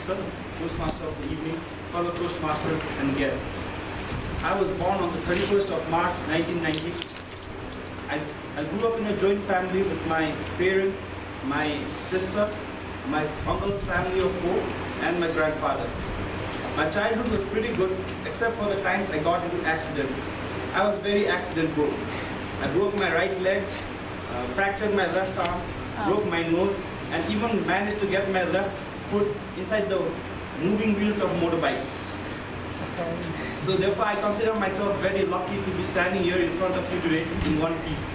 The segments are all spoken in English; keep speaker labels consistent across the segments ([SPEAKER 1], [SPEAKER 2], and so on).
[SPEAKER 1] Officer, Toastmaster of the evening, fellow Toastmasters and guests. I was born on the 31st of March 1990. I grew up in a joint family with my parents, my sister, my uncle's family of 4, and my grandfather. My childhood was pretty good, except for the times I got into accidents. I was very accident-prone. I broke my right leg, fractured my left arm, broke my nose, and even managed to get my left foot inside the moving wheels of motorbikes. So therefore, I consider myself very lucky to be standing here in front of you today in one piece.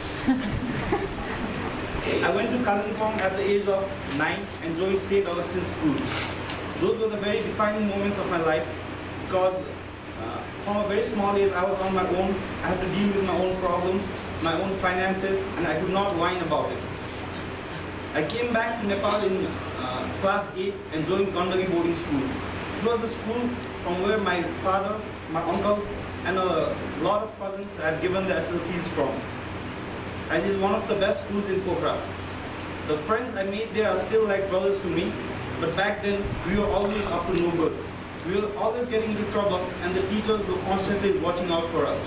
[SPEAKER 1] I went to Kalimpong at the age of 9 and joined St. Augustine's School. Those were the very defining moments of my life because from a very small age I was on my own. I had to deal with my own problems, my own finances, and I could not whine about it. I came back to Nepal in class 8 and joined Gandagi boarding school. It was the school from where my father, my uncles, and a lot of cousins had given the SLCs from. And it is one of the best schools in Pokhara. The friends I made there are still like brothers to me, but back then we were always up to no good. We were always getting into trouble and the teachers were constantly watching out for us.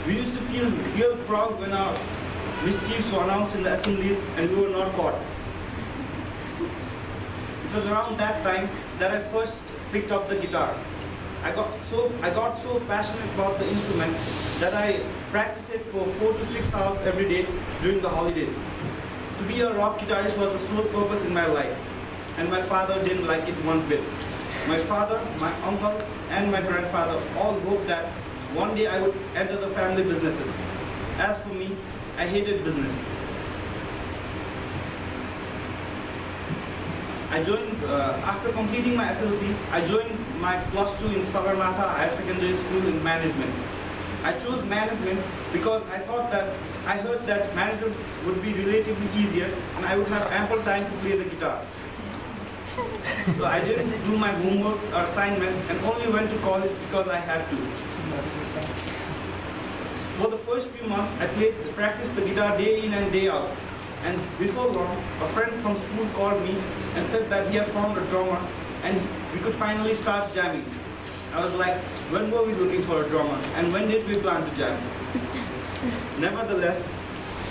[SPEAKER 1] We used to feel real proud when our mischiefs were announced in the assemblies and we were not caught. It was around that time that I first picked up the guitar. I got so passionate about the instrument that I practiced it for 4 to 6 hours every day during the holidays. To be a rock guitarist was the sole purpose in my life, and my father didn't like it one bit. My father, my uncle, and my grandfather all hoped that one day I would enter the family businesses. As for me, I hated business. After completing my SLC, I joined my +2 in Sagarmatha Higher Secondary School in management. I chose management because I heard that management would be relatively easier and I would have ample time to play the guitar. So I didn't do my homeworks or assignments and only went to college because I had to. For the first few months, I practiced the guitar day in and day out. And before long, a friend from school called me and said that he had found a drummer and we could finally start jamming. I was like, when were we looking for a drummer and when did we plan to jam? Nevertheless,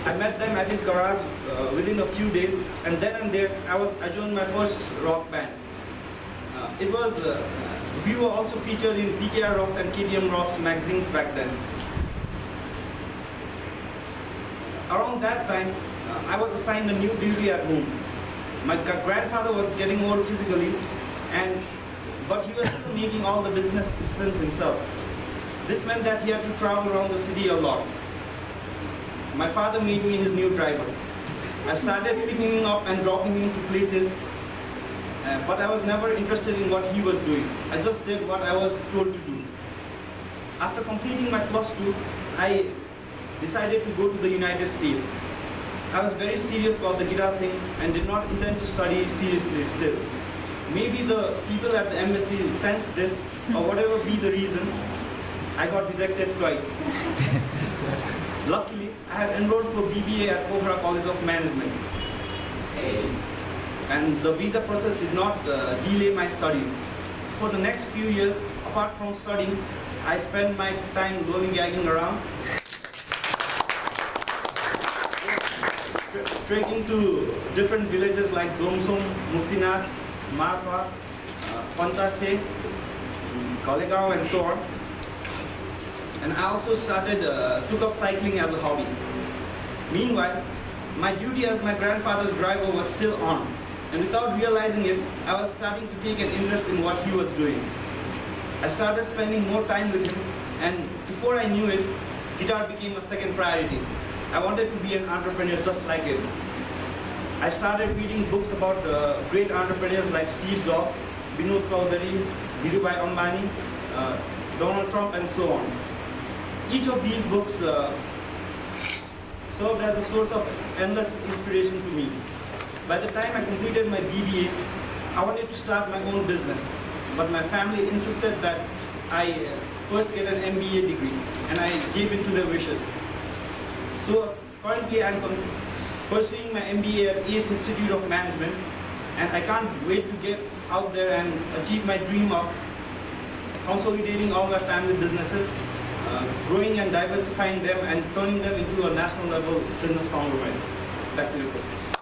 [SPEAKER 1] I met them at his garage within a few days, and then and there I joined my first rock band. We were also featured in PKR Rocks and KTM Rocks magazines back then. Around that time, I was assigned a new duty at home. My grandfather was getting old physically, but he was still making all the business decisions himself. This meant that he had to travel around the city a lot. My father made me his new driver. I started picking him up and dropping him to places, but I was never interested in what he was doing. I just did what I was told to do. After completing my +2, I decided to go to the United States. I was very serious about the guitar thing and did not intend to study seriously still. Maybe the people at the embassy sensed this, or whatever be the reason, I got rejected twice. Luckily, I had enrolled for BBA at Pokhara College of Management. And the visa process did not delay my studies. For the next few years, apart from studying, I spent my time lollygagging around, trekking to different villages like Jomsom, Muktinath, Marfa, Panchase, Kalegaon, and so on. And I also took up cycling as a hobby. Meanwhile, my duty as my grandfather's driver was still on. And without realizing it, I was starting to take an interest in what he was doing. I started spending more time with him, and before I knew it, guitar became a second priority. I wanted to be an entrepreneur just like him. I started reading books about great entrepreneurs like Steve Jobs, Vinod Chowdhury, Dhirubhai Ambani, Donald Trump, and so on. Each of these books served as a source of endless inspiration to me. By the time I completed my BBA, I wanted to start my own business, but my family insisted that I first get an MBA degree, and I gave in to their wishes. So currently I'm pursuing my MBA at ACE Institute of Management, and I can't wait to get out there and achieve my dream of consolidating all my family businesses, growing and diversifying them and turning them into a national level business conglomerate. Back to you, Chris.